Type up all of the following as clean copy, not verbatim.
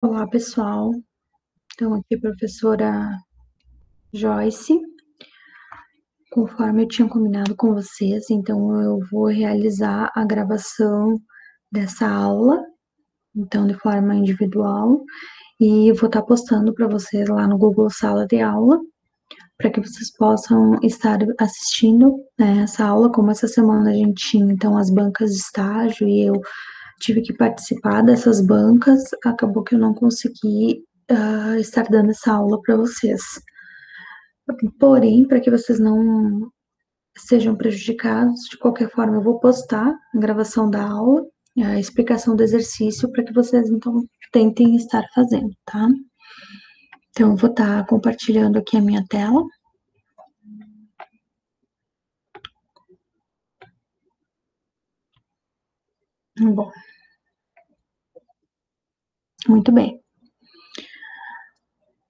Olá, pessoal. Então, aqui a professora Joyce. Conforme eu tinha combinado com vocês, então eu vou realizar a gravação dessa aula, então de forma individual, e vou estar postando para vocês lá no Google Sala de Aula, para que vocês possam estar assistindo, né, essa aula. Como essa semana a gente tinha então as bancas de estágio e eu tive que participar dessas bancas, acabou que eu não consegui estar dando essa aula para vocês. Porém, para que vocês não sejam prejudicados, de qualquer forma, eu vou postar a gravação da aula, a explicação do exercício, para que vocês, então, tentem estar fazendo, tá? Então, eu vou estar compartilhando aqui a minha tela. Bom, muito bem.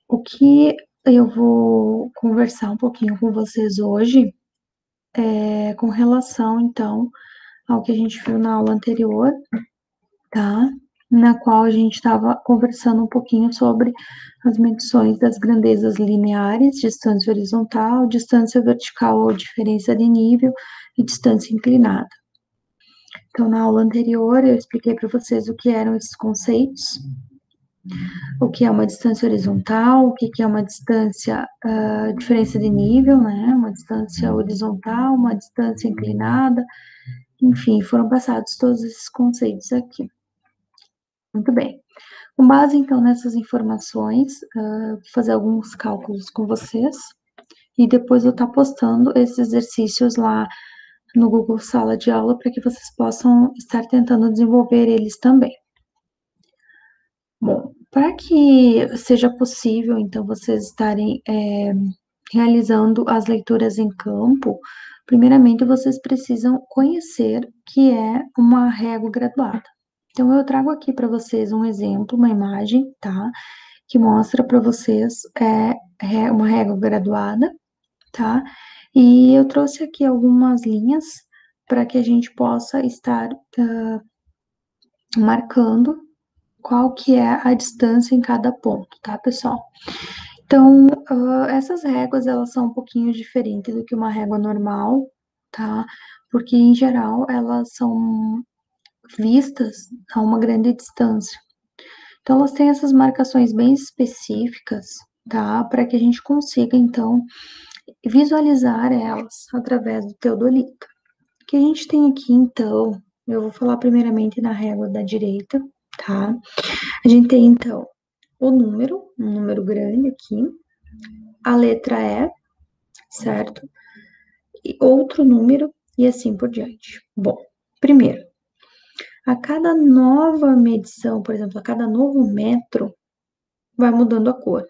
O que eu vou conversar um pouquinho com vocês hoje é com relação, então, ao que a gente viu na aula anterior, tá? Na qual a gente estava conversando um pouquinho sobre as medições das grandezas lineares, distância horizontal, distância vertical ou diferença de nível e distância inclinada. Então, na aula anterior, eu expliquei para vocês o que eram esses conceitos, o que é uma distância horizontal, o que é uma distância, diferença de nível, né? Uma distância horizontal, uma distância inclinada, enfim, foram passados todos esses conceitos aqui. Muito bem. Com base, então, nessas informações, vou fazer alguns cálculos com vocês e depois eu estar postando esses exercícios lá no Google Sala de Aula para que vocês possam estar tentando desenvolver eles também. Bom, para que seja possível, então, vocês estarem realizando as leituras em campo, primeiramente vocês precisam conhecer o que é uma régua graduada. Então, eu trago aqui para vocês um exemplo, uma imagem, tá? Que mostra para vocês uma régua graduada, tá? E eu trouxe aqui algumas linhas para que a gente possa estar marcando qual que é a distância em cada ponto, tá, pessoal? Então, essas réguas, elas são um pouquinho diferentes do que uma régua normal, tá? Porque, em geral, elas são vistas a uma grande distância. Então, elas têm essas marcações bem específicas, tá? Para que a gente consiga, então, visualizar elas através do teodolito. O que a gente tem aqui, então, eu vou falar primeiramente na régua da direita, tá? A gente tem, então, o número, um número grande aqui, a letra E, certo? E outro número, e assim por diante. Bom, primeiro, a cada nova medição, por exemplo, a cada novo metro, vai mudando a cor.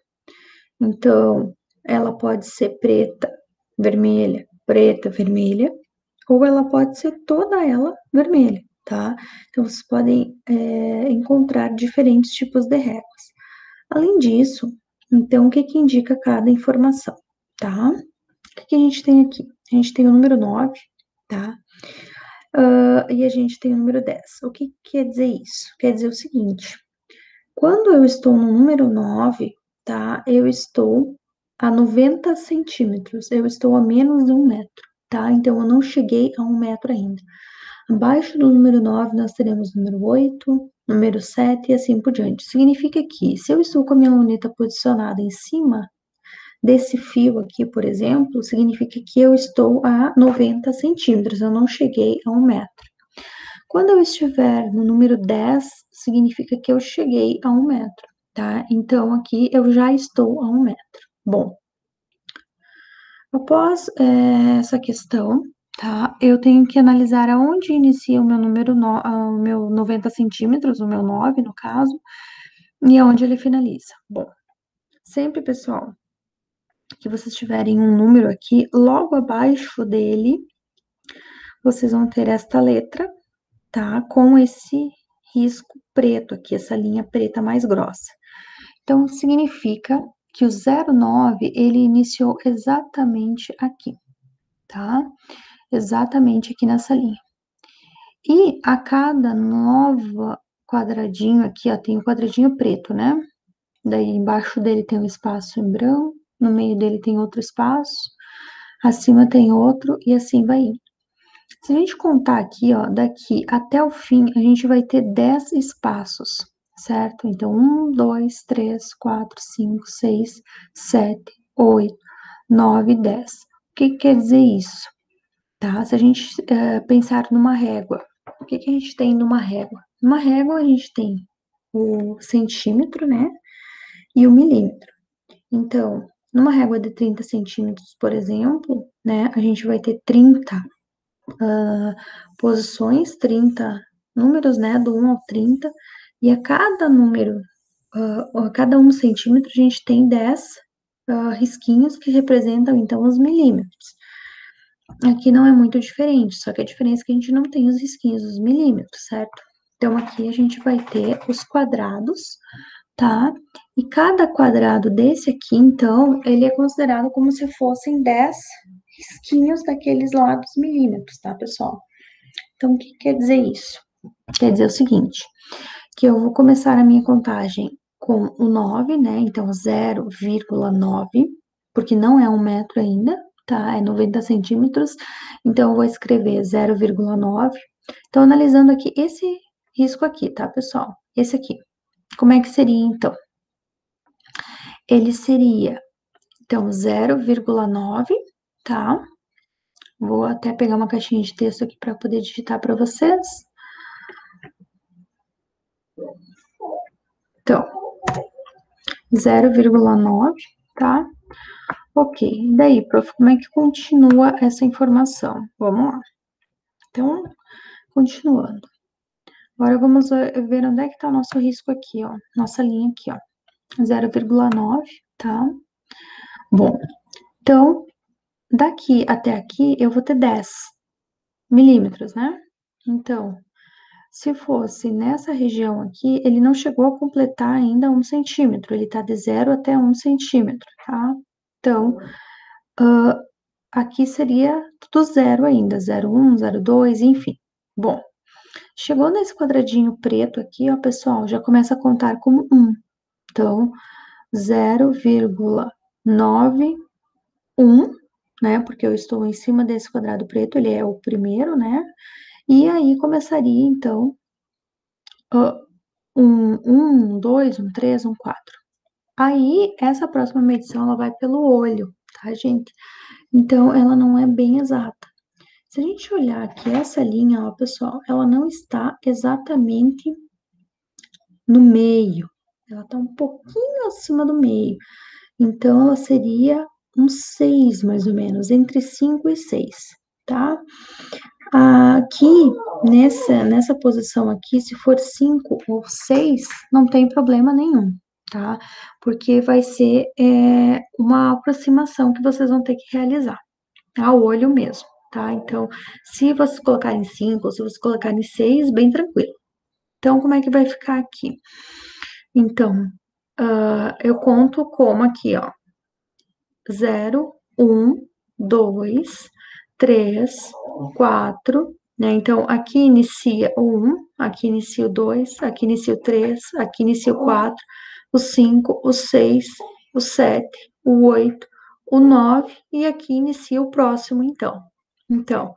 Então, ela pode ser preta, vermelha, ou ela pode ser toda ela vermelha, tá? Então, vocês podem encontrar diferentes tipos de réguas. Além disso, então, o que que indica cada informação, tá? O que a gente tem aqui? A gente tem o número 9, tá? E a gente tem o número 10. O que quer dizer isso? Quer dizer o seguinte, quando eu estou no número 9, tá? Eu estou a 90 centímetros, eu estou a menos de 1 metro, tá? Então, eu não cheguei a 1 metro ainda. Abaixo do número 9, nós teremos o número 8, número 7 e assim por diante. Significa que, se eu estou com a minha luneta posicionada em cima desse fio aqui, por exemplo, significa que eu estou a 90 centímetros, eu não cheguei a 1 metro. Quando eu estiver no número 10, significa que eu cheguei a 1 metro, tá? Então, aqui eu já estou a 1 metro. Bom, após essa questão, tá? Eu tenho que analisar aonde inicia o meu o meu 90 centímetros, o meu 9, no caso, e aonde ele finaliza. Bom, sempre, pessoal, que vocês tiverem um número aqui, logo abaixo dele, vocês vão ter esta letra, tá? Com esse risco preto aqui, essa linha preta mais grossa. Então, significa que o 09, ele iniciou exatamente aqui, tá? Exatamente aqui nessa linha. E a cada nova quadradinho aqui, ó, tem o quadradinho preto, né? Daí embaixo dele tem um espaço em branco, no meio dele tem outro espaço, acima tem outro e assim vai indo. Se a gente contar aqui, ó, daqui até o fim, a gente vai ter 10 espaços, certo? Então, 1, 2, 3, 4, 5, 6, 7, 8, 9, 10. O que quer dizer isso? Tá? Se a gente pensar numa régua, o que a gente tem numa régua? Numa régua a gente tem o centímetro, né? E o milímetro. Então, numa régua de 30 centímetros, por exemplo, né? A gente vai ter 30 posições, 30 números, né? Do 1 ao 30. E a cada número, a cada 1 centímetro, a gente tem 10 risquinhos que representam, então, os milímetros. Aqui não é muito diferente, só que a diferença é que a gente não tem os risquinhos dos milímetros, certo? Então, aqui a gente vai ter os quadrados, tá? E cada quadrado desse aqui, então, ele é considerado como se fossem 10 risquinhos daqueles lá dos milímetros, tá, pessoal? Então, o que quer dizer isso? Quer dizer o seguinte, que eu vou começar a minha contagem com o 9, né? Então, 0,9, porque não é 1 metro ainda, tá? É 90 centímetros. Então, eu vou escrever 0,9. Então, analisando aqui esse risco aqui, tá, pessoal? Esse aqui. Como é que seria, então? Ele seria, então, 0,9, tá? Vou até pegar uma caixinha de texto aqui para poder digitar para vocês. Então, 0,9, tá? Ok, daí, prof, como é que continua essa informação? Vamos lá. Então, continuando. Agora vamos ver onde é que está o nosso risco aqui, ó. Nossa linha aqui, ó. 0,9, tá? Bom, então, daqui até aqui eu vou ter 10 milímetros, né? Então, se fosse nessa região aqui, ele não chegou a completar ainda 1 centímetro, ele tá de 0 até 1 centímetro, tá? Então, aqui seria tudo zero ainda, 0,1, 0,2, enfim. Bom, chegou nesse quadradinho preto aqui, ó, pessoal, já começa a contar como 1. Então, 0,91, né, porque eu estou em cima desse quadrado preto, ele é o primeiro, né, e aí começaria, então, um 2, um 3, um 4. Aí, essa próxima medição, ela vai pelo olho, tá, gente? Então, ela não é bem exata. Se a gente olhar aqui essa linha, ó, pessoal, ela não está exatamente no meio. Ela está um pouquinho acima do meio. Então, ela seria um 6, mais ou menos, entre 5 e 6, tá? Aqui, nessa posição aqui, se for 5 ou 6, não tem problema nenhum, tá? Porque vai ser uma aproximação que vocês vão ter que realizar, ao olho mesmo, tá? Então, se você colocar em 5 ou se você colocar em 6, bem tranquilo. Então, como é que vai ficar aqui? Então, eu conto como aqui, ó. 0, 1, 2, 3, 4, né? Então, aqui inicia o 1, aqui inicia o 2, aqui inicia o 3, aqui inicia o 4, o 5, o 6, o 7, o 8, o 9 e aqui inicia o próximo, então. Então,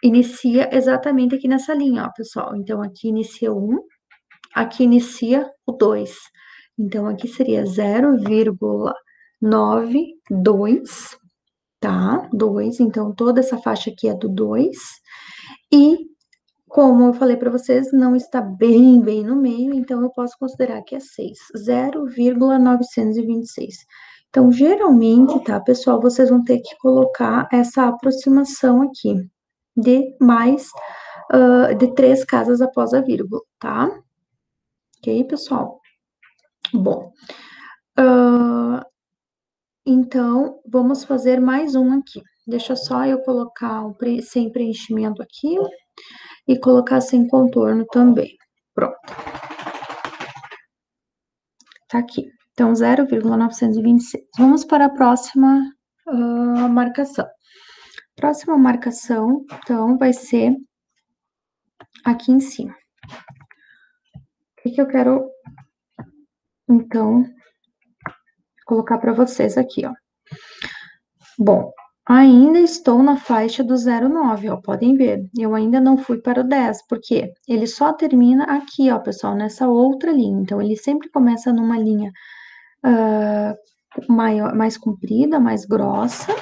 inicia exatamente aqui nessa linha, ó, pessoal. Então, aqui inicia o 1, aqui inicia o 2. Então, aqui seria 0,92, tá? 2, então toda essa faixa aqui é do 2. E, como eu falei para vocês, não está bem no meio, então eu posso considerar que é 6, 0,926. Então, geralmente, tá, pessoal, vocês vão ter que colocar essa aproximação aqui de mais de 3 casas após a vírgula, tá? Ok, pessoal? Bom, então, vamos fazer mais um aqui. Deixa só eu colocar sem preenchimento aqui e colocar sem contorno também. Pronto. Tá aqui. Então, 0,926. Vamos para a próxima marcação. Próxima marcação, então, vai ser aqui em cima. que eu quero, então, colocar para vocês aqui, ó. Bom, ainda estou na faixa do 0,9, ó, podem ver. Eu ainda não fui para o 10, porque ele só termina aqui, ó, pessoal, nessa outra linha. Então, ele sempre começa numa linha mais comprida, mais grossa,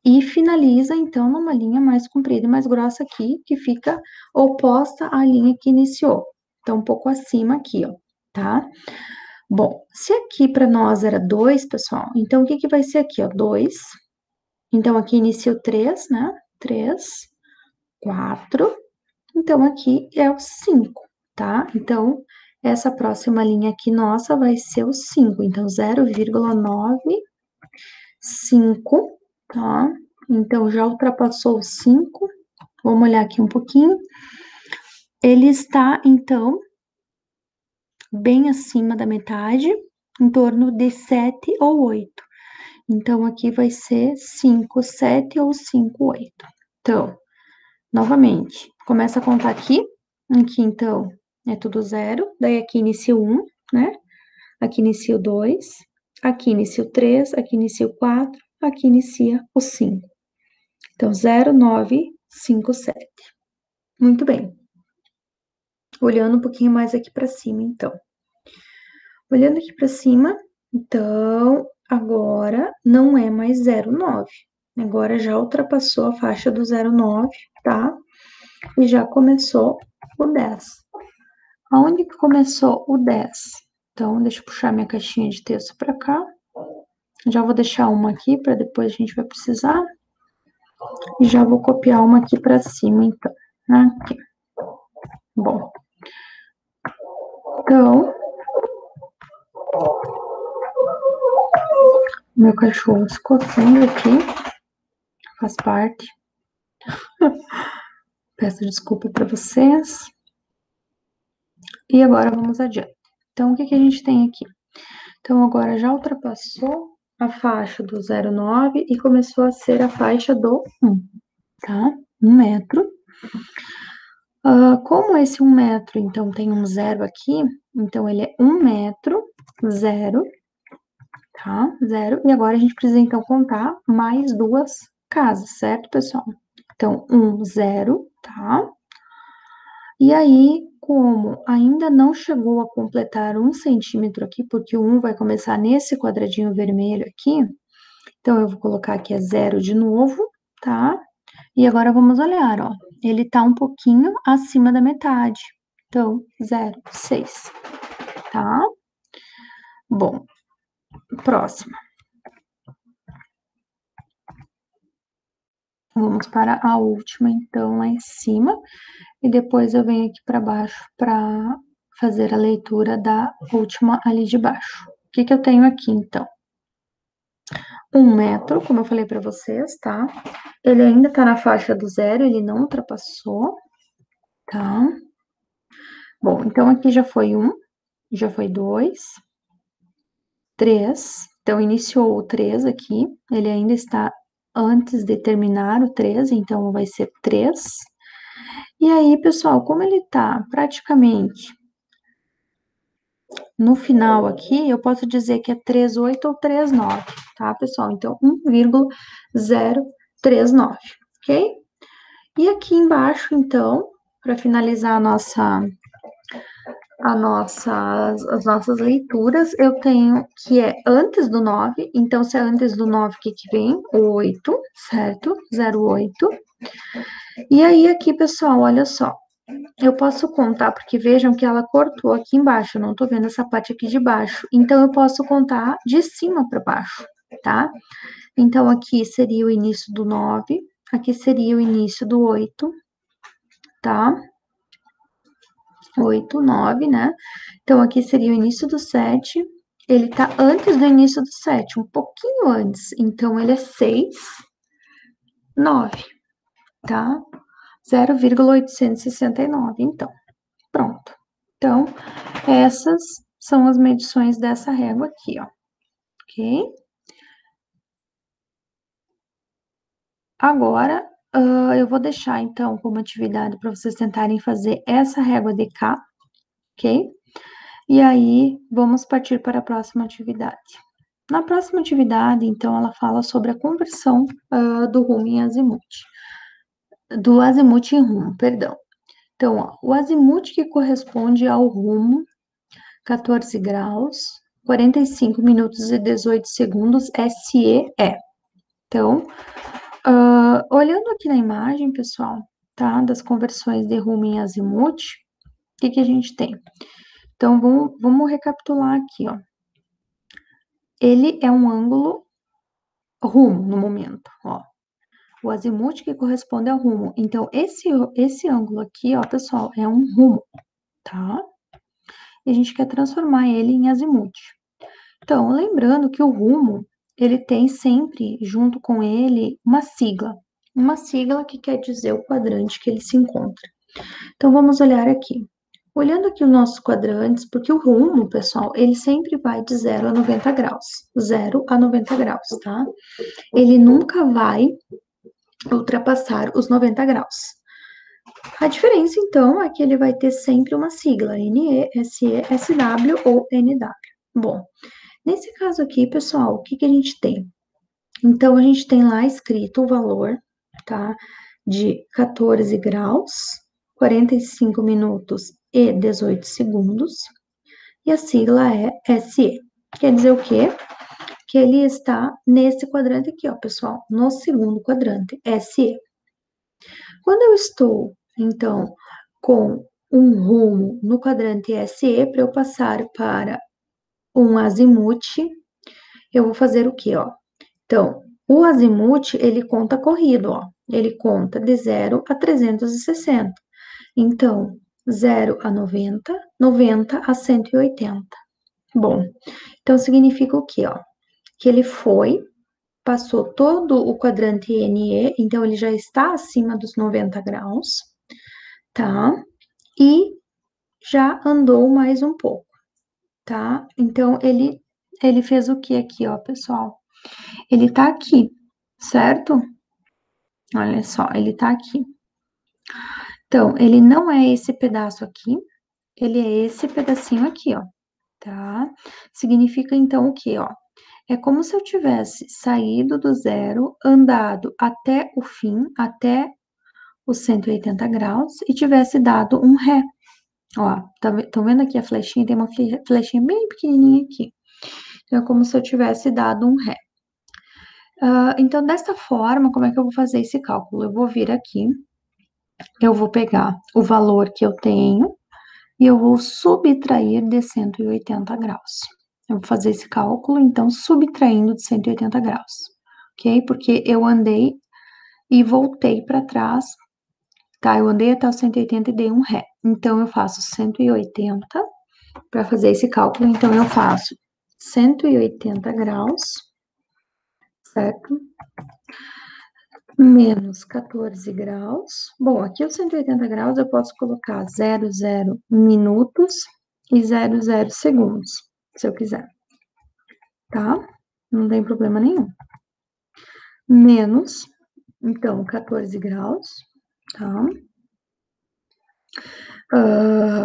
e finaliza, então, numa linha mais comprida e mais grossa aqui, que fica oposta à linha que iniciou. Então, um pouco acima aqui, ó, tá? Bom, se aqui para nós era 2, pessoal, então o que que vai ser aqui, ó? 2. Então, aqui inicia o 3, né? 3, 4. Então, aqui é o 5, tá? Então, essa próxima linha aqui nossa vai ser o 5. Então, 0,95, tá? Então, já ultrapassou o 5. Vamos olhar aqui um pouquinho. Ele está, então, bem acima da metade, em torno de 7 ou 8. Então, aqui vai ser 5, 7 ou 5, 8. Então, novamente, começa a contar aqui. Aqui, então, é tudo 0. Daí, aqui inicia o 1, né? Aqui inicia o 2. Aqui inicia o 3. Aqui inicia o 4. Aqui inicia o 5. Então, 0, 9, 5, 7. Muito bem. Olhando um pouquinho mais aqui para cima, então. Olhando aqui para cima, então, agora não é mais 0,9. Agora já ultrapassou a faixa do 0,9, tá? E já começou o 10. Aonde que começou o 10? Então, deixa eu puxar minha caixinha de texto para cá. Já vou deixar uma aqui para depois a gente vai precisar. E já vou copiar uma aqui para cima, então. Aqui. Bom. Então, meu cachorro se coçando aqui. Faz parte. Peço desculpa para vocês. E agora vamos adiante. Então, o que que a gente tem aqui? Então, agora já ultrapassou a faixa do 0,9 e começou a ser a faixa do 1, tá? 1 metro. Como esse 1 metro, então, tem um 0 aqui, então, ele é 1 metro, 0, tá? 0. E agora a gente precisa, então, contar mais duas casas, certo, pessoal? Então, 1, 0, tá? E aí, como ainda não chegou a completar 1 centímetro aqui, porque o 1 vai começar nesse quadradinho vermelho aqui, então eu vou colocar aqui 0 de novo, tá? E agora vamos olhar, ó. Ele tá um pouquinho acima da metade. Então, 0,6, tá? Bom, próxima. Vamos para a última, então, lá em cima. E depois eu venho aqui para baixo para fazer a leitura da última ali de baixo. O que que eu tenho aqui, então? 1 metro, como eu falei para vocês, tá? Ele ainda tá na faixa do 0, ele não ultrapassou, tá? Bom, então aqui já foi 1, já foi 2, 3. Então, iniciou o 3 aqui, ele ainda está antes de terminar o 3, então vai ser 3. E aí, pessoal, como ele tá praticamente no final aqui, eu posso dizer que é 3,8 ou 3,9, tá, pessoal? Então, 1,039, ok? E aqui embaixo, então, para finalizar as nossas leituras, eu tenho que é antes do 9, então, se é antes do 9, o que que vem? O 8, certo? 0,8. E aí, aqui, pessoal, olha só. Eu posso contar, porque vejam que ela cortou aqui embaixo, eu não tô vendo essa parte aqui de baixo. Então, eu posso contar de cima para baixo, tá? Então, aqui seria o início do 9, aqui seria o início do 8, tá? 8, 9, né? Então, aqui seria o início do 7. Ele tá antes do início do 7, um pouquinho antes. Então, ele é 6, 9, tá? 0,869. Então, pronto. Então, essas são as medições dessa régua aqui, ó. Ok? Agora, eu vou deixar, então, como atividade para vocês tentarem fazer essa régua de cá, ok? E aí, vamos partir para a próxima atividade. Na próxima atividade, então, ela fala sobre a conversão do rumo em azimuth. Do azimuth em rumo, perdão. Então, ó, o azimuth que corresponde ao rumo, 14 graus, 45 minutos e 18 segundos, SE é. Então, olhando aqui na imagem, pessoal, tá? Das conversões de rumo em azimuth, o que a gente tem? Então, vamos recapitular aqui, ó. Ele é um ângulo rumo no momento, ó. O azimuth que corresponde ao rumo. Então, esse ângulo aqui, ó, pessoal, é um rumo, tá? E a gente quer transformar ele em azimuth. Então, lembrando que o rumo, ele tem sempre, junto com ele, uma sigla que quer dizer o quadrante que ele se encontra. Então, vamos olhar aqui. Olhando aqui os nossos quadrantes, porque o rumo, pessoal, ele sempre vai de 0 a 90 graus. 0 a 90 graus, tá? Ele nunca vai ultrapassar os 90 graus. A diferença, então, é que ele vai ter sempre uma sigla, NE, SE, SW ou NW. Bom, nesse caso aqui, pessoal, o que a gente tem? Então, a gente tem lá escrito o valor, tá? De 14 graus, 45 minutos e 18 segundos. E a sigla é SE. Quer dizer o quê? Que ele está nesse quadrante aqui, ó, pessoal, no segundo quadrante, SE. Quando eu estou, então, com um rumo no quadrante SE, para eu passar para um azimuth, eu vou fazer o quê, ó? Então, o azimuth, ele conta corrido, ó. Ele conta de 0 a 360. Então, 0 a 90, 90 a 180. Bom, então significa o quê, ó? Que ele passou todo o quadrante NE, então ele já está acima dos 90 graus, tá? E já andou mais um pouco, tá? Então, ele fez o que aqui, ó, pessoal? Ele tá aqui, certo? Olha só, ele tá aqui. Então, ele não é esse pedaço aqui, ele é esse pedacinho aqui, ó, tá? Significa, então, o quê, ó? É como se eu tivesse saído do zero, andado até o fim, até os 180 graus, e tivesse dado um ré. Ó, estão vendo aqui a flechinha? Tem uma flechinha bem pequenininha aqui. Então, é como se eu tivesse dado um ré. Então, desta forma, como é que eu vou fazer esse cálculo? Eu vou vir aqui, eu vou pegar o valor que eu tenho e eu vou subtrair de 180 graus. Eu vou fazer esse cálculo, então, subtraindo de 180 graus, ok? Porque eu andei e voltei para trás, tá? Eu andei até o 180 e dei um ré. Então, eu faço 180 para fazer esse cálculo. Então, eu faço 180 graus, certo? Menos 14 graus. Bom, aqui os 180 graus eu posso colocar 00 minutos e 00 segundos, se eu quiser, tá? Não tem problema nenhum. Menos, então, 14 graus, tá?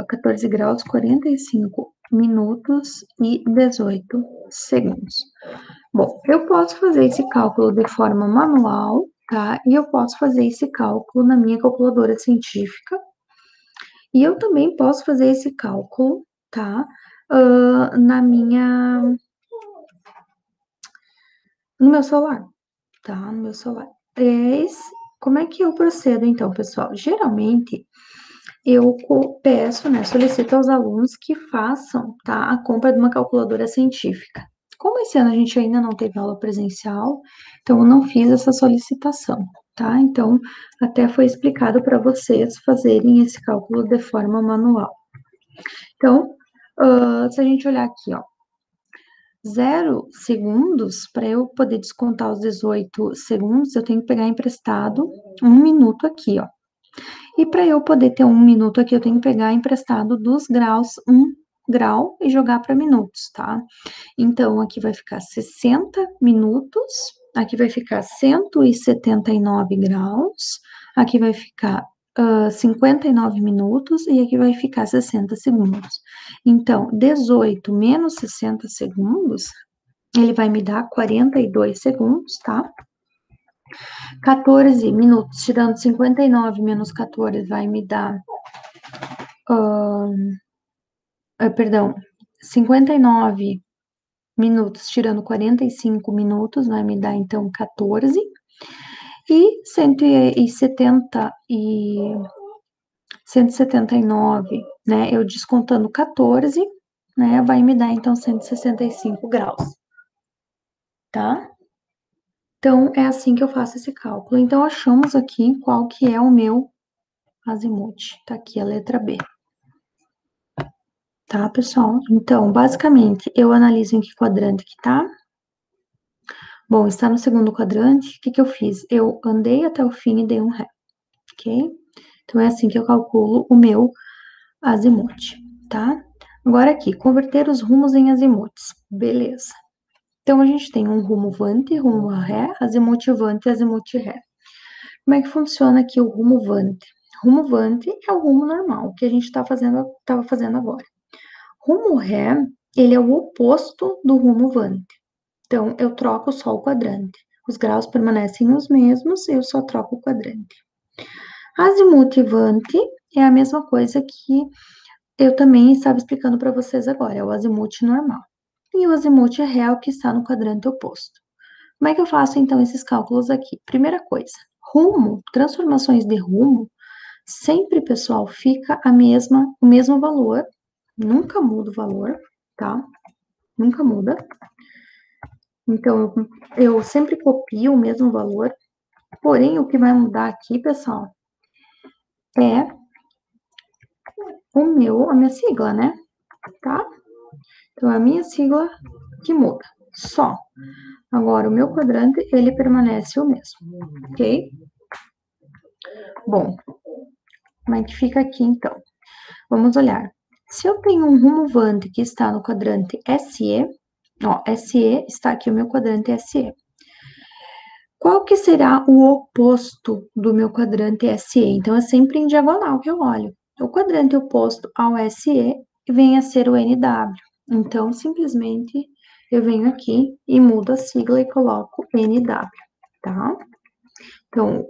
14 graus, 45 minutos e 18 segundos. Bom, eu posso fazer esse cálculo de forma manual, tá? E eu posso fazer esse cálculo na minha calculadora científica. E eu também posso fazer esse cálculo, tá? No meu celular, tá? No meu celular. Como é que eu procedo, então, pessoal? Geralmente, eu peço, né, solicito aos alunos que façam, tá, a compra de uma calculadora científica. Como esse ano a gente ainda não teve aula presencial, então eu não fiz essa solicitação, tá? Então, até foi explicado para vocês fazerem esse cálculo de forma manual. Então, se a gente olhar aqui, ó, 0 segundos, para eu poder descontar os 18 segundos, eu tenho que pegar emprestado 1 minuto aqui, ó. E para eu poder ter 1 minuto aqui, eu tenho que pegar emprestado dos graus, 1 grau e jogar para minutos, tá? Então, aqui vai ficar 60 minutos, aqui vai ficar 179 graus, aqui vai ficar 59 minutos e aqui vai ficar 60 segundos. Então, 18 menos 60 segundos, ele vai me dar 42 segundos, tá? 14 minutos, tirando 59 menos 14, vai me dar, perdão, 59 minutos, tirando 45 minutos, vai me dar, então, 14. E 179, né, eu descontando 14, né, vai me dar, então, 165 graus, tá? Então, é assim que eu faço esse cálculo. Então, achamos aqui qual que é o meu azimuth. Tá aqui a letra B. Tá, pessoal? Então, basicamente, eu analiso em que quadrante que tá. Bom, está no segundo quadrante. O que que eu fiz? Eu andei até o fim e dei um ré, ok? Então, é assim que eu calculo o meu azimuth, tá? Agora aqui, converter os rumos em azimuths. Beleza. Então, a gente tem um rumo vante, rumo ré, azimuth vante e azimuth ré. Como é que funciona aqui o rumo vante? Rumo vante é o rumo normal, que a gente estava fazendo agora. Rumo ré, ele é o oposto do rumo vante. Então, eu troco só o quadrante. Os graus permanecem os mesmos, eu só troco o quadrante. Azimuth vante é a mesma coisa que eu também estava explicando para vocês agora, é o azimuth normal. E o azimuth real que está no quadrante oposto. Como é que eu faço, então, esses cálculos aqui? Primeira coisa, rumo, transformações de rumo, sempre, pessoal, fica o mesmo valor, nunca muda o valor, tá? Nunca muda. Então, eu sempre copio o mesmo valor, porém, o que vai mudar aqui, pessoal, é a minha sigla, né? Tá? Então, é a minha sigla que muda, só. Agora, o meu quadrante, ele permanece o mesmo, ok? Bom, como é que fica aqui, então? Vamos olhar. Se eu tenho um rumo vante que está no quadrante SE, ó, SE está aqui o meu quadrante SE. Qual que será o oposto do meu quadrante SE? Então, é sempre em diagonal que eu olho. O quadrante oposto ao SE vem a ser o NW. Então, simplesmente, eu venho aqui e mudo a sigla e coloco NW, tá? Então,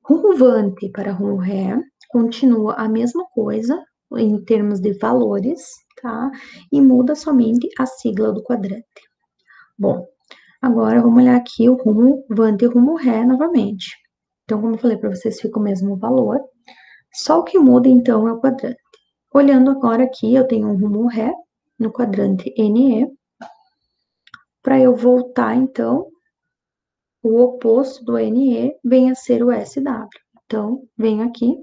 rumo vante para rumo ré continua a mesma coisa em termos de valores, tá? E muda somente a sigla do quadrante. Bom, agora vamos olhar aqui o rumo vante e o rumo ré novamente. Então, como eu falei para vocês, fica o mesmo valor, só o que muda então é o quadrante. Olhando agora aqui, eu tenho um rumo ré no quadrante NE. Para eu voltar, então, o oposto do NE vem a ser o SW. Então, venho aqui,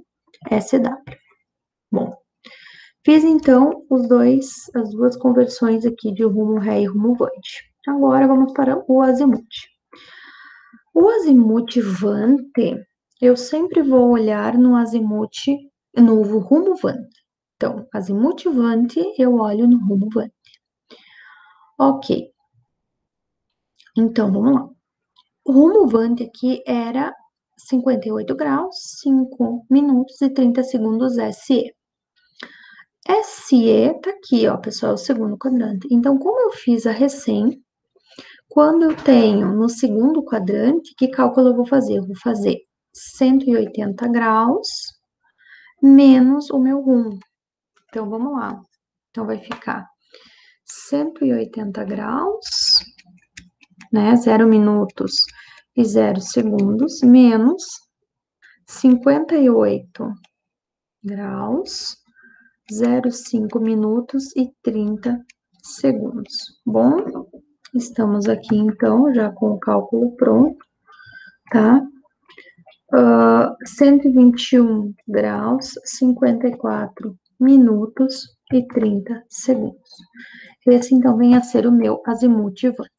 SW. Bom, fiz então as duas conversões aqui de rumo ré e rumo vante. Agora vamos para o azimuth. O azimuth vante, eu sempre vou olhar no rumo vante. Então, azimuth vante, eu olho no rumo vante. Ok. Então, vamos lá. O rumo vante aqui era 58 graus, 5 minutos e 30 segundos SE. SE tá aqui, ó, pessoal, o segundo quadrante. Então, como eu fiz a recém, quando eu tenho no segundo quadrante, que cálculo eu vou fazer? Eu vou fazer 180 graus menos o meu rumo. Então, vamos lá. Então, vai ficar 180 graus, né? 0 minutos e 0 segundos, menos 58 graus, 0,5 minutos e 30 segundos. Bom, estamos aqui então já com o cálculo pronto, tá? 121 graus, 54 minutos e 30 segundos. Esse então vem a ser o meu azimuth vante.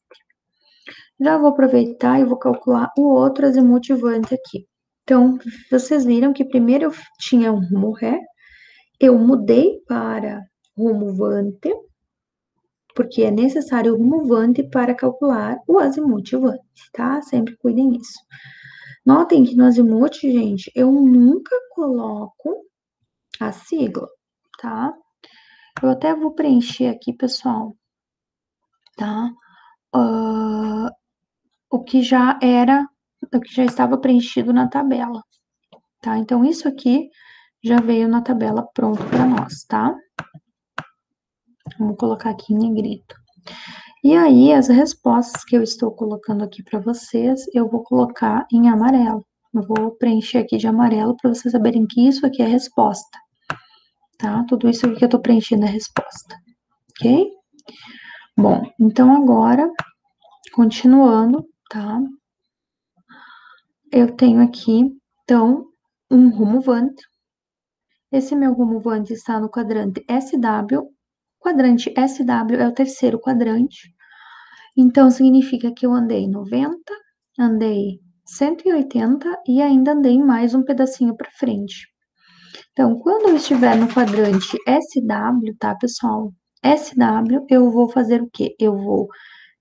Já vou aproveitar e vou calcular o outro azimuth vante aqui. Então, vocês viram que primeiro eu tinha um rumo ré, eu mudei para rumo vante, porque é necessário o rumo vante para calcular o azimuth vante, tá? Sempre cuidem disso. Notem que no azimuth, gente, eu nunca coloco a sigla, tá? Eu até vou preencher aqui, pessoal, tá? O que já estava preenchido na tabela, tá? Então, isso aqui já veio na tabela pronto para nós, tá? Vamos colocar aqui em negrito. E aí, as respostas que eu estou colocando aqui para vocês, eu vou colocar em amarelo. Eu vou preencher aqui de amarelo para vocês saberem que isso aqui é a resposta, tá? Tudo isso aqui que eu tô preenchendo é a resposta, ok? Bom, então agora, continuando, tá? Eu tenho aqui, então, um rumo vante. Esse meu rumo vante está no quadrante SW. Quadrante SW é o terceiro quadrante. Então, significa que eu andei 90, andei 180 e ainda andei mais um pedacinho para frente. Então, quando eu estiver no quadrante SW, tá, pessoal? SW, eu vou fazer o quê? Eu vou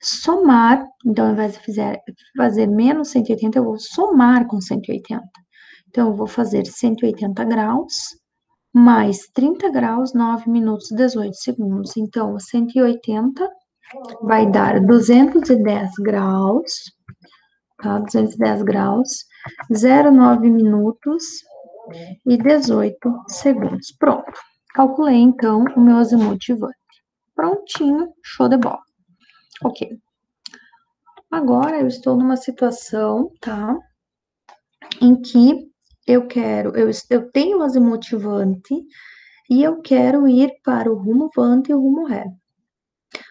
somar, então, ao invés de fazer menos 180, eu vou somar com 180. Então, eu vou fazer 180 graus, mais 30 graus, 9 minutos, 18 segundos. Então, 180 vai dar 210 graus, tá? 210 graus, 0,9 minutos e 18 segundos. Pronto. Calculei, então, o meu azimuth vante. Prontinho, show de bola. Ok. Agora, eu estou numa situação, tá? Em que eu tenho o azimuth vante e eu quero ir para o rumo vante e o rumo ré.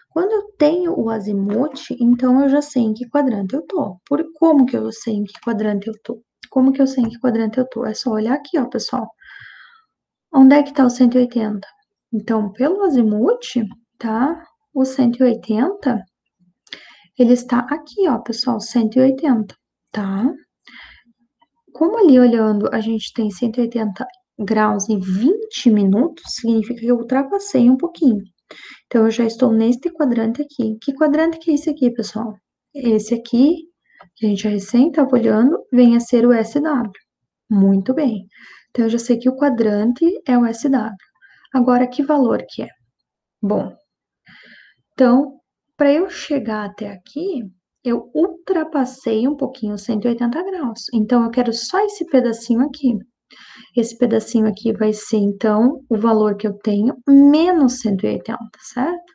Quando eu tenho o azimuth, então eu já sei em que quadrante eu tô. Como que eu sei em que quadrante eu tô? Como que eu sei em que quadrante eu tô? É só olhar aqui, ó, pessoal. Onde é que tá o 180? Então, pelo azimuth, tá? O 180, ele está aqui, ó, pessoal, 180, tá? Como ali olhando a gente tem 180 graus e 20 minutos, significa que eu ultrapassei um pouquinho. Então, eu já estou neste quadrante aqui. Que quadrante que é esse aqui, pessoal? Esse aqui, que a gente já recém estava olhando, vem a ser o SW. Muito bem. Então, eu já sei que o quadrante é o SW. Agora, que valor que é? Bom, então, para eu chegar até aqui, eu ultrapassei um pouquinho os 180 graus. Então, eu quero só esse pedacinho aqui. Esse pedacinho aqui vai ser, então, o valor que eu tenho menos 180, certo?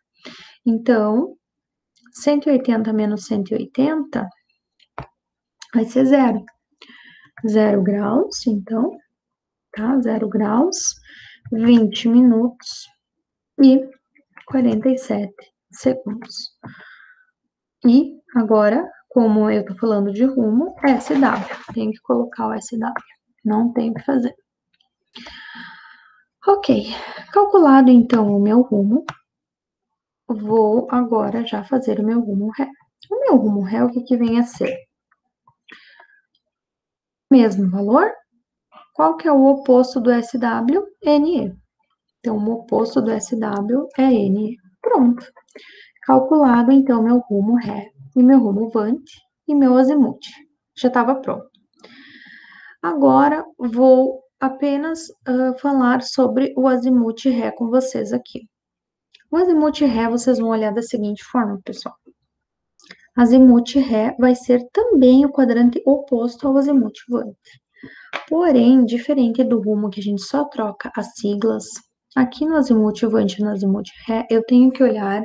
Então, 180 menos 180 vai ser zero. 0 graus, então, tá? 0 graus, 20 minutos e 47 segundos. E agora, como eu tô falando de rumo, SW. Tenho que colocar o SW. Não tenho o que fazer. Ok. Calculado, então, o meu rumo, vou agora já fazer o meu rumo ré. O meu rumo ré, o que que vem a ser? Mesmo valor? Qual que é o oposto do SW? NE. Então, o oposto do SW é NE. Pronto. Calculado, então, meu rumo ré e meu rumo vante e meu azimuth. Já estava pronto. Agora, vou apenas falar sobre o azimuth ré com vocês aqui. O azimuth ré, vocês vão olhar da seguinte forma, pessoal. Azimuth ré vai ser também o quadrante oposto ao azimuth vante. Porém, diferente do rumo que a gente só troca as siglas, aqui no azimuth vante e no azimuth ré, eu tenho que olhar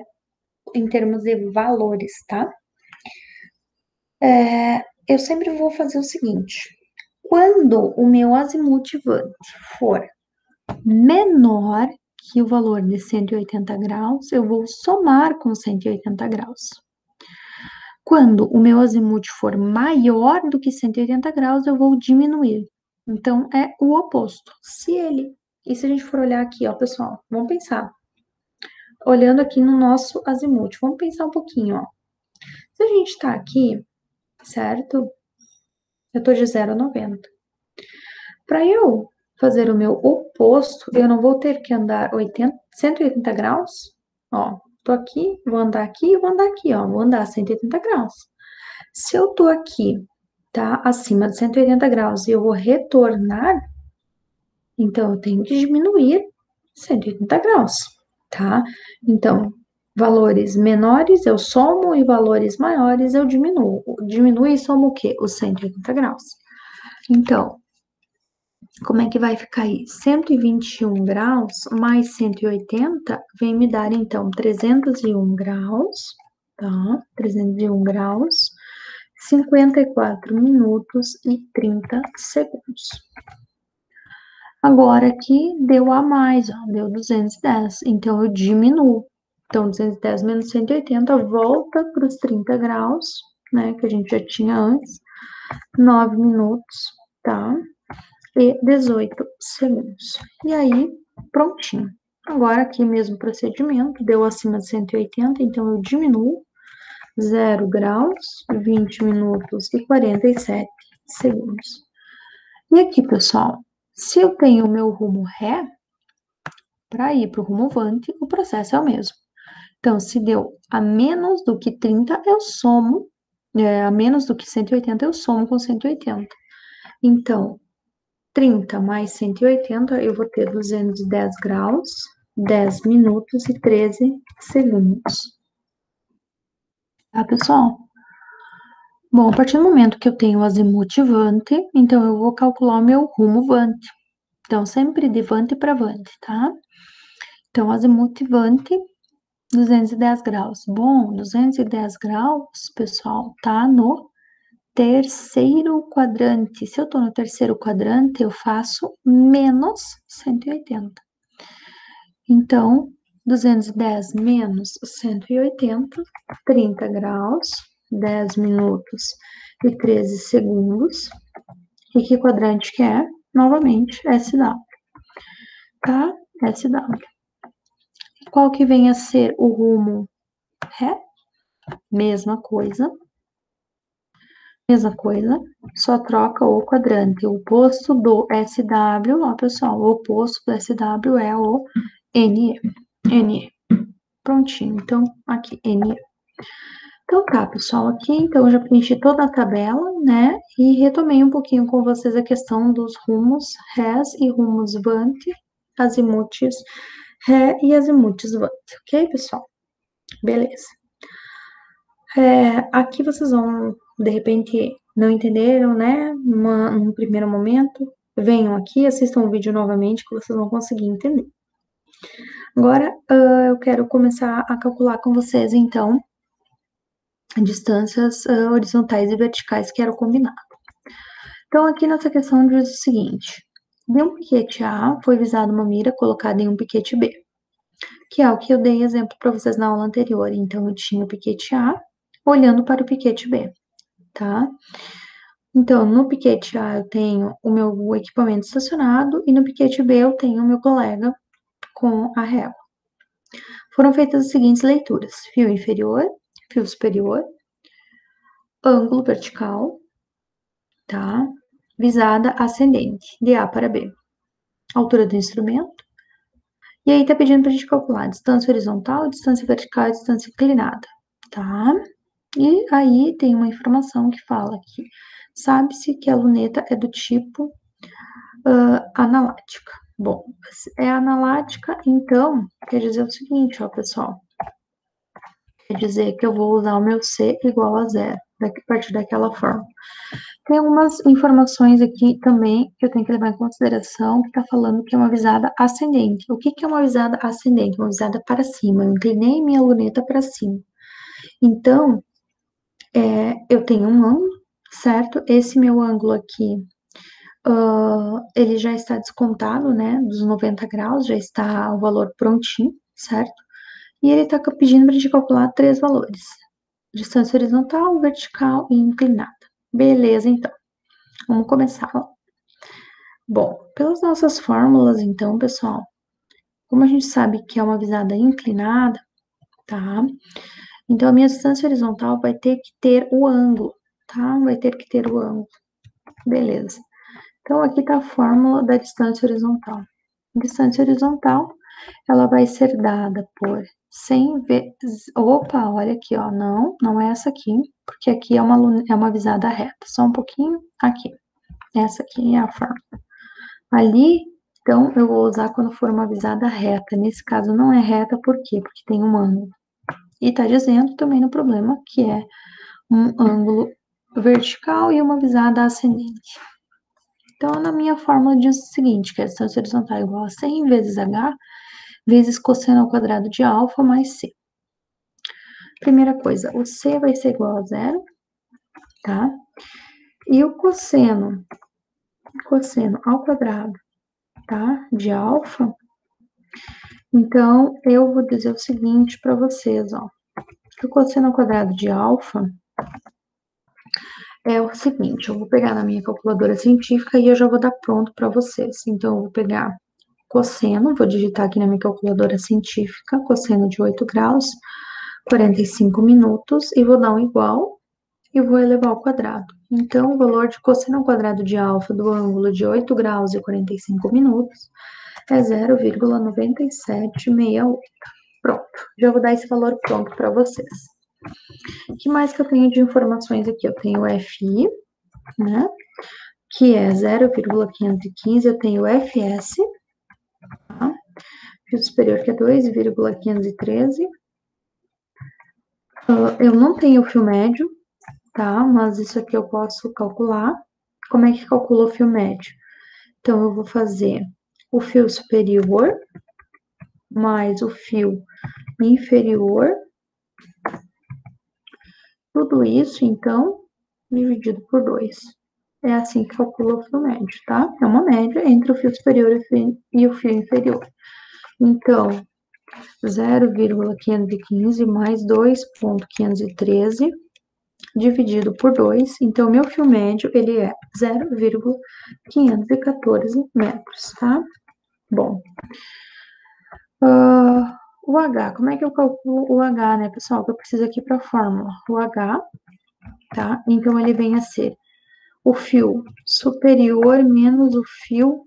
em termos de valores, tá? Eu sempre vou fazer o seguinte: quando o meu azimuth vante for menor que o valor de 180 graus, eu vou somar com 180 graus. Quando o meu azimuth for maior do que 180 graus, eu vou diminuir. Então, é o oposto. E se a gente for olhar aqui, ó, pessoal, vamos pensar. Olhando aqui no nosso azimuth, vamos pensar um pouquinho, ó. Se a gente tá aqui, certo? Eu tô de 0 a 90. Para eu fazer o meu oposto, eu não vou ter que andar 180 graus. Ó, tô aqui, vou andar aqui, vou andar aqui, ó. Vou andar 180 graus. Se eu tô aqui tá acima de 180 graus e eu vou retornar, então eu tenho que diminuir 180 graus, tá? Então, valores menores eu somo e valores maiores eu diminuo. Diminuo e somo o quê? Os 180 graus. Então, como é que vai ficar aí? 121 graus mais 180 vem me dar, então, 301 graus, tá? 301 graus, 54 minutos e 30 segundos. Agora aqui deu a mais, ó, deu 210, então eu diminuo. Então, 210 menos 180 volta para os 30 graus, né, que a gente já tinha antes, 9 minutos, tá? E 18 segundos. E aí, prontinho. Agora, aqui mesmo procedimento, deu acima de 180, então eu diminuo 0 graus, 20 minutos e 47 segundos. E aqui, pessoal, se eu tenho o meu rumo ré, para ir para o rumo vante, o processo é o mesmo. Então, se deu a menos do que 30, eu somo, a menos do que 180, eu somo com 180. Então, 30 mais 180, eu vou ter 210 graus, 10 minutos e 13 segundos. Tá, pessoal? Bom, a partir do momento que eu tenho o azimuth vante, então eu vou calcular o meu rumo vante. Então, sempre de vante para vante, tá? Então, azimuth vante, 210 graus. Bom, 210 graus, pessoal, tá no terceiro quadrante. Se eu tô no terceiro quadrante, eu faço menos 180. Então, 210 menos 180, 30 graus, 10 minutos e 13 segundos. E que quadrante que é? Novamente, SW, tá? SW. Qual que vem a ser o rumo ré? Mesma coisa, só troca o quadrante. O oposto do SW, ó, pessoal, o oposto do SW é o NE. NE. Prontinho, então, aqui, NE. Então tá, pessoal, aqui, então, eu já preenchi toda a tabela, né, e retomei um pouquinho com vocês a questão dos rumos rés e rumos vante, azimuths ré e azimuths vante, ok, pessoal? Beleza. Aqui vocês vão, de repente, não entenderam, né? Num primeiro momento, venham aqui, assistam o vídeo novamente que vocês vão conseguir entender. Agora, eu quero começar a calcular com vocês, então, distâncias horizontais e verticais que era o combinado. Então, aqui nessa questão diz o seguinte: de um piquete A foi visada uma mira colocada em um piquete B, que é o que eu dei exemplo para vocês na aula anterior. Então, eu tinha o piquete A olhando para o piquete B, tá? Então, no piquete A eu tenho o meu equipamento estacionado e no piquete B eu tenho o meu colega com a régua. Foram feitas as seguintes leituras: fio inferior, fio superior, ângulo vertical, tá? Visada ascendente, de A para B. Altura do instrumento. E aí tá pedindo pra gente calcular distância horizontal, distância vertical e distância inclinada, tá? E aí tem uma informação que fala que sabe-se que a luneta é do tipo analática. Bom, é analática, então, quer dizer o seguinte, ó, pessoal. Quer dizer que eu vou usar o meu C igual a zero, a partir daquela forma. Tem algumas informações aqui também que eu tenho que levar em consideração, que está falando que é uma visada ascendente. O que é uma visada ascendente? Uma visada para cima. Eu inclinei minha luneta para cima. Então, eu tenho um ângulo, certo? Esse meu ângulo aqui, ele já está descontado, né? Dos 90 graus, já está o valor prontinho, certo? E ele está pedindo para a gente calcular 3 valores: distância horizontal, vertical e inclinada. Beleza, então. Vamos começar. Bom, pelas nossas fórmulas, então, pessoal, como a gente sabe que é uma visada inclinada, tá? Então, a minha distância horizontal vai ter que ter o ângulo, tá? Vai ter que ter o ângulo. Beleza. Então, aqui tá a fórmula da distância horizontal. A distância horizontal, ela vai ser dada por 100 vezes... Opa, olha aqui, ó. Não, não é essa aqui, porque aqui é uma visada reta. Só um pouquinho aqui. Essa aqui é a forma. Ali, então, eu vou usar quando for uma visada reta. Nesse caso, não é reta, por quê? Porque tem um ângulo. E tá dizendo também no problema que é um ângulo vertical e uma visada ascendente. Então, na minha fórmula diz o seguinte, que a distância horizontal é igual a 100 vezes h vezes cosseno ao quadrado de alfa mais c. Primeira coisa, o c vai ser igual a zero, tá? E o cosseno ao quadrado, tá? De alfa, então, eu vou dizer o seguinte para vocês, ó. Que o cosseno ao quadrado de alfa é o seguinte, eu vou pegar na minha calculadora científica e eu já vou dar pronto para vocês. Então, eu vou pegar cosseno, vou digitar aqui na minha calculadora científica, cosseno de 8 graus, 45 minutos, e vou dar um igual, e vou elevar ao quadrado. Então, o valor de cosseno ao quadrado de alfa do ângulo de 8 graus e 45 minutos é 0,9768. Pronto, já vou dar esse valor pronto para vocês. O que mais que eu tenho de informações aqui? Eu tenho FI, né, que é 0,515, eu tenho FS, tá? Fio superior que é 2,513. Eu não tenho o fio médio, tá? Mas isso aqui eu posso calcular. Como é que calcula o fio médio? Então, eu vou fazer o fio superior mais o fio inferior. Tudo isso, então, dividido por 2. É assim que calcula o fio médio, tá? É uma média entre o fio superior e o fio inferior. Então, 0,515 mais 2,513 dividido por 2. Então, meu fio médio, ele é 0,514 metros, tá? Bom. O H, como é que eu calculo o H, né, pessoal? Que eu preciso aqui para a fórmula. O H, tá? Então, ele vem a ser o fio superior menos o fio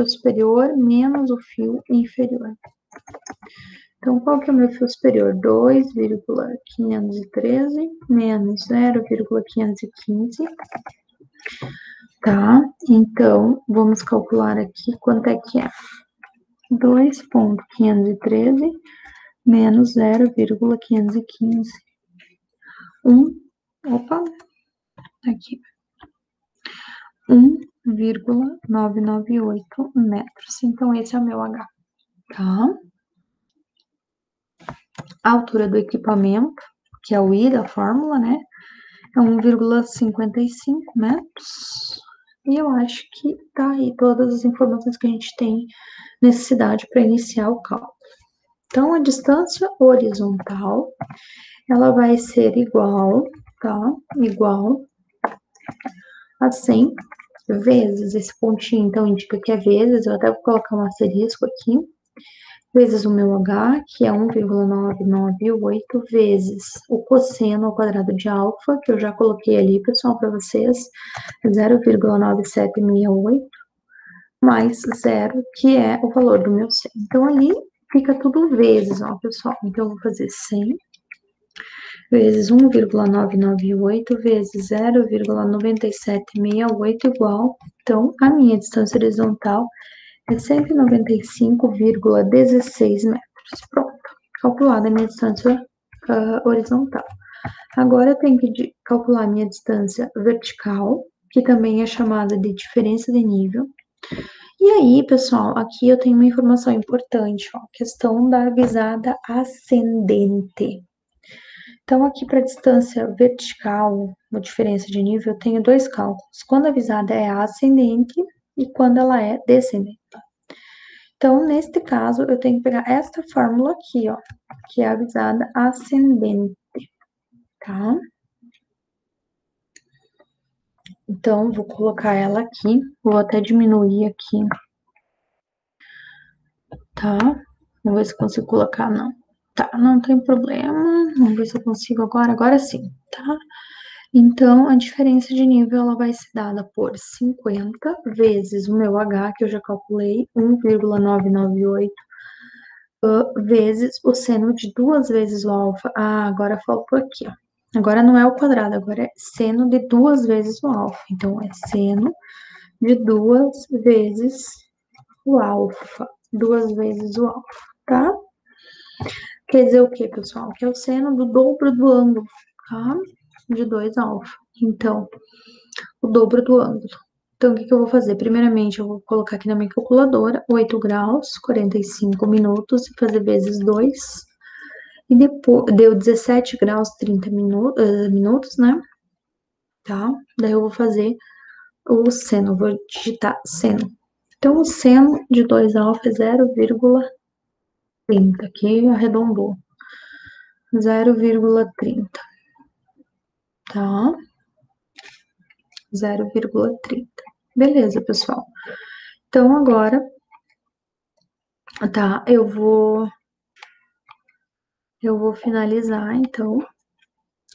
superior menos o fio inferior. Então, qual que é o meu fio superior? 2,513 menos 0,515. Tá? Então, vamos calcular aqui quanto é que é. 2,513 menos 0,515. Opa, aqui. 1,998 metros. Então, esse é o meu H, tá? A altura do equipamento, que é o I da fórmula, né? É 1,55 metros. E eu acho que tá aí todas as informações que a gente tem necessidade para iniciar o cálculo. Então, a distância horizontal, ela vai ser igual, tá? Igual a 100 vezes, esse pontinho, então, indica que é vezes, eu até vou colocar um asterisco aqui, vezes o meu H, que é 1,998, vezes o cosseno ao quadrado de alfa, que eu já coloquei ali, pessoal, para vocês, 0,9768, mais zero, que é o valor do meu C. Então, ali fica tudo vezes, ó, pessoal. Então, eu vou fazer 100 vezes 1,998 vezes 0,9768 igual. Então, a minha distância horizontal é 195,16 metros. Pronto, calculada a minha distância horizontal. Agora eu tenho que calcular a minha distância vertical, que também é chamada de diferença de nível. E aí, pessoal, aqui eu tenho uma informação importante, ó, questão da visada ascendente. Então, aqui para distância vertical, uma diferença de nível, eu tenho dois cálculos. Quando a visada é ascendente e quando ela é descendente. Então, neste caso, eu tenho que pegar esta fórmula aqui, ó, que é a visada ascendente, tá? Então, vou colocar ela aqui, vou até diminuir aqui, tá? Vamos ver se consigo colocar, não. Tá, não tem problema, vamos ver se eu consigo agora sim, tá? Então, a diferença de nível, ela vai ser dada por 50 vezes o meu H, que eu já calculei, 1,998 vezes o seno de 2 vezes o alfa. Ah, agora faltou aqui, ó. Agora não é o quadrado, agora é seno de 2 vezes o alfa. Então, é seno de 2 vezes o alfa. 2 vezes o alfa, tá? Quer dizer o quê, pessoal? Que é o seno do dobro do ângulo, tá? De 2 alfa. Então, o dobro do ângulo. Então, o que eu vou fazer? Primeiramente, eu vou colocar aqui na minha calculadora 8 graus, 45 minutos, e fazer vezes 2. E depois, deu 17 graus, 30 minutos, né? Tá? Daí eu vou fazer o seno, vou digitar seno. Então, o seno de 2 alfa é 0,30, aqui arredondou. 0,30, tá? 0,30. Beleza, pessoal. Então, agora, tá, eu vou finalizar, então,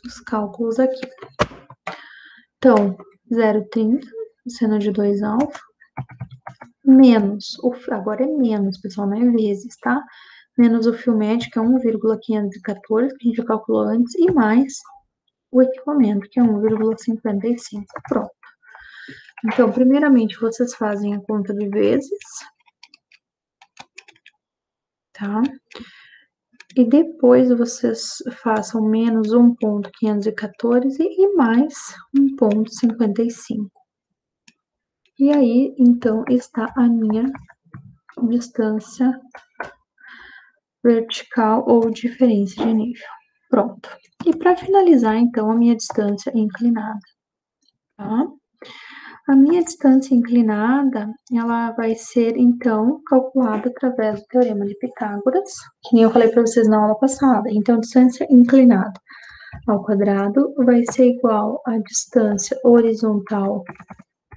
os cálculos aqui. Então, 0,30, seno de 2 alfa, menos, agora é menos, pessoal, não é vezes, tá? Menos o fio médio, que é 1,514, que a gente já calculou antes, e mais o equipamento, que é 1,55. Pronto. Então, primeiramente, vocês fazem a conta de vezes, tá? E depois vocês façam menos 1,514 e mais 1,55. E aí, então, está a minha distância vertical ou diferença de nível. Pronto. E para finalizar, então, a minha distância inclinada, tá? A minha distância inclinada, ela vai ser, então, calculada através do Teorema de Pitágoras, que nem eu falei para vocês na aula passada. Então, distância inclinada ao quadrado vai ser igual à distância horizontal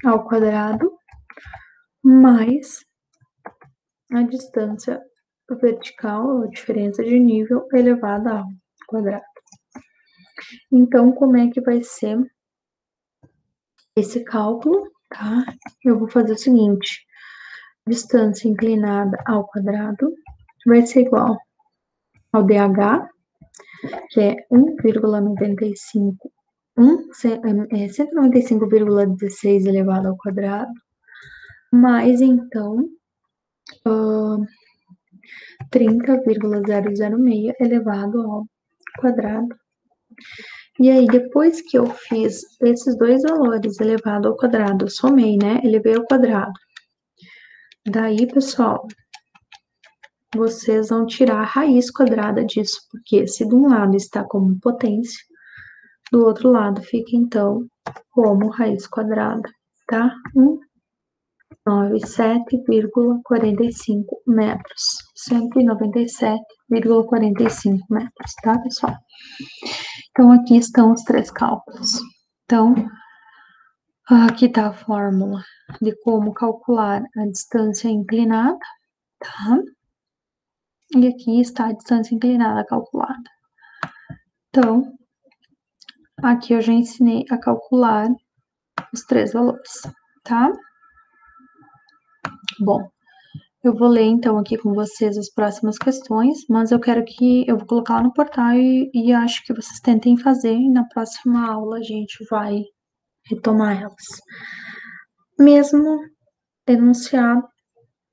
ao quadrado mais a distância vertical, a diferença de nível elevada ao quadrado. Então, como é que vai ser esse cálculo, tá? Eu vou fazer o seguinte, distância inclinada ao quadrado vai ser igual ao DH, que é 1,95, 195,16 elevado ao quadrado, mais, então, 30,006 elevado ao quadrado. E aí, depois que eu fiz esses dois valores elevado ao quadrado, eu somei, né? Elevei ao quadrado. Daí, pessoal, vocês vão tirar a raiz quadrada disso, porque se de um lado está como potência, do outro lado fica, então, como raiz quadrada, tá? 197,45 metros. 197,45 metros, tá, pessoal? Então, aqui estão os três cálculos. Então, aqui está a fórmula de como calcular a distância inclinada, tá? E aqui está a distância inclinada calculada. Então, aqui eu já ensinei a calcular os três valores, tá? Bom, eu vou ler então aqui com vocês as próximas questões, mas eu vou colocar lá no portal e acho que vocês tentem fazer e na próxima aula a gente vai retomar elas. Mesmo enunciado,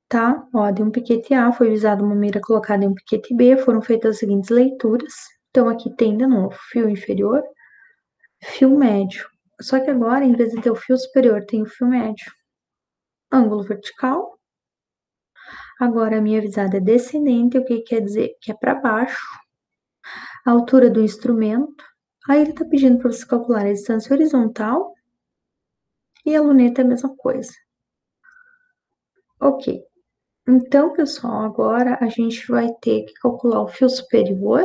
tá? Ó, de um piquete A foi visada uma mira colocada em um piquete B, foram feitas as seguintes leituras. Então, aqui tem de novo fio inferior, fio médio. Só que agora, em vez de ter o fio superior, tem o fio médio. Ângulo vertical. Agora, a minha visada é descendente, o que quer dizer? Que é para baixo. A altura do instrumento. Aí ele está pedindo para você calcular a distância horizontal. E a luneta é a mesma coisa. Ok. Então, pessoal, agora a gente vai ter que calcular o fio superior,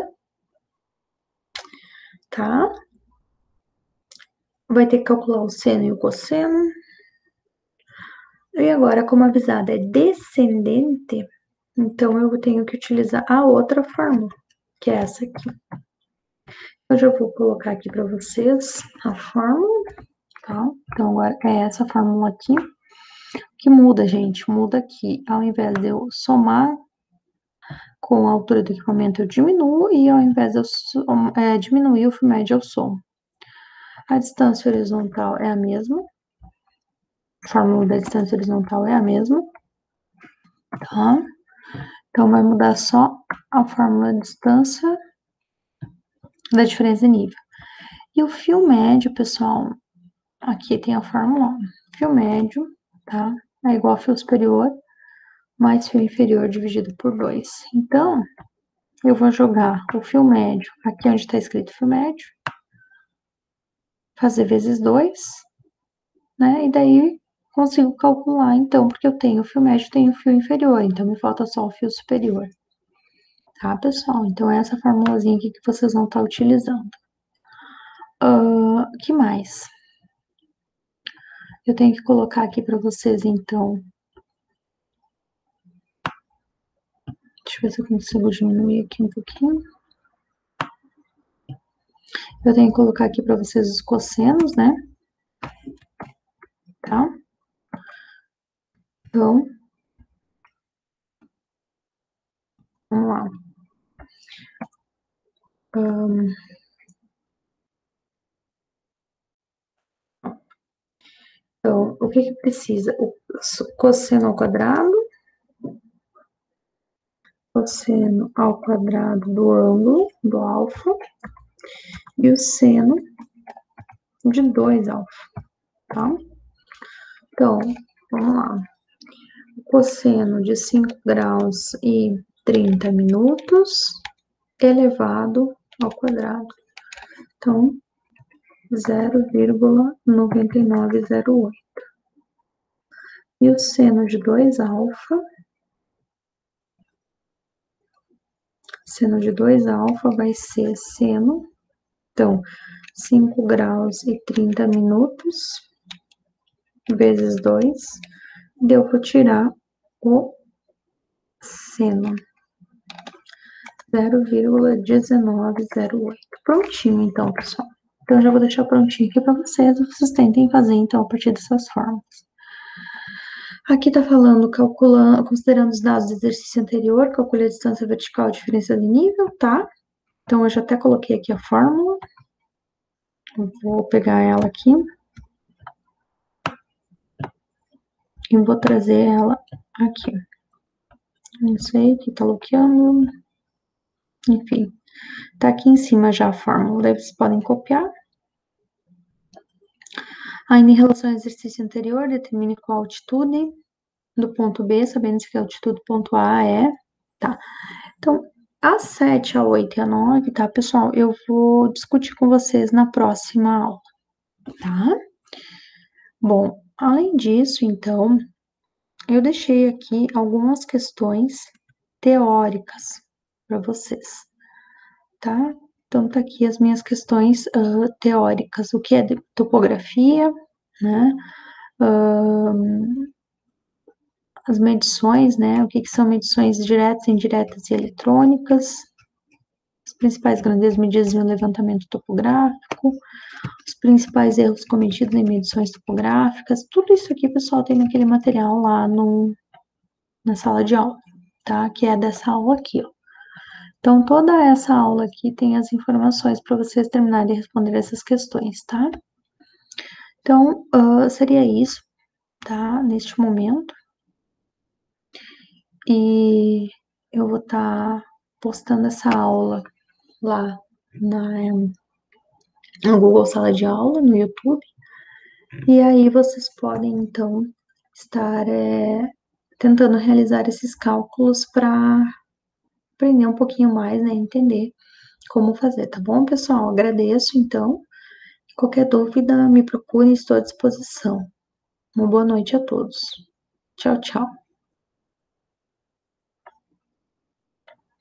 tá? Vai ter que calcular o seno e o cosseno. E agora, como a visada é descendente, então eu tenho que utilizar a outra fórmula, que é essa aqui. Eu já vou colocar aqui para vocês a fórmula, tá? Então, agora é essa fórmula aqui. O que muda, gente? Muda aqui, ao invés de eu somar Com a altura do equipamento eu diminuo e ao invés de eu diminuir o fio médio eu somo. A distância horizontal é a mesma. A fórmula da distância horizontal é a mesma, tá? Então, vai mudar só a fórmula de distância da diferença de nível. E o fio médio, pessoal, aqui tem a fórmula, fio médio, tá? É igual ao fio superior, mais fio inferior dividido por 2. Então, eu vou jogar o fio médio aqui onde está escrito fio médio, fazer vezes 2, né? E daí consigo calcular, então, porque eu tenho o fio médio e tenho o fio inferior, então me falta só o fio superior. Tá, pessoal? Então, é essa formulazinha aqui que vocês vão estar utilizando. Que mais? Eu tenho que colocar aqui para vocês, então. Deixa eu ver se eu consigo diminuir aqui um pouquinho. Eu tenho que colocar aqui para vocês os cossenos, né? Tá? Então, vamos lá. Então, o que precisa? O cosseno ao quadrado. Cosseno ao quadrado do ângulo, do alfa. E o seno de 2 alfa, tá? Então, vamos lá. O cosseno de 5 graus e 30 minutos elevado ao quadrado. Então, 0,9908. E o seno de 2 alfa, vai ser seno, então, 5 graus e 30 minutos, vezes 2, deu para tirar o seno, 0,1908. Prontinho, então, pessoal. Então, eu já vou deixar prontinho aqui para vocês tentem fazer, então, a partir dessas formas. Aqui tá falando, calculando, considerando os dados do exercício anterior, calcule a distância vertical, a diferença de nível, tá? Então, eu já até coloquei aqui a fórmula. Eu vou pegar ela aqui. E vou trazer ela aqui. Não sei, que tá bloqueando. Enfim, tá aqui em cima já a fórmula, daí vocês podem copiar. Ainda em relação ao exercício anterior, determine qual a altitude do ponto B, sabendo que a altitude do ponto A é, tá? Então, a 7, a 8 e a 9, tá, pessoal? Eu vou discutir com vocês na próxima aula, tá? Bom, além disso, então, eu deixei aqui algumas questões teóricas para vocês, tá? Então, tá aqui as minhas questões teóricas, o que é topografia, né? As medições, né? O que são medições diretas, indiretas e eletrônicas, as principais grandezas medidas em um levantamento topográfico, os principais erros cometidos em medições topográficas, tudo isso aqui, pessoal, tem naquele material lá na sala de aula, tá? Que é dessa aula aqui, ó. Então, toda essa aula aqui tem as informações para vocês terminarem de responder essas questões, tá? Então, seria isso, tá? Neste momento. E eu vou estar postando essa aula lá no Google Sala de Aula, no YouTube. E aí vocês podem, então, estar tentando realizar esses cálculos para aprender um pouquinho mais, né? Entender como fazer, tá bom, pessoal? Agradeço, então. Qualquer dúvida, me procure, estou à disposição. Uma boa noite a todos. Tchau, tchau.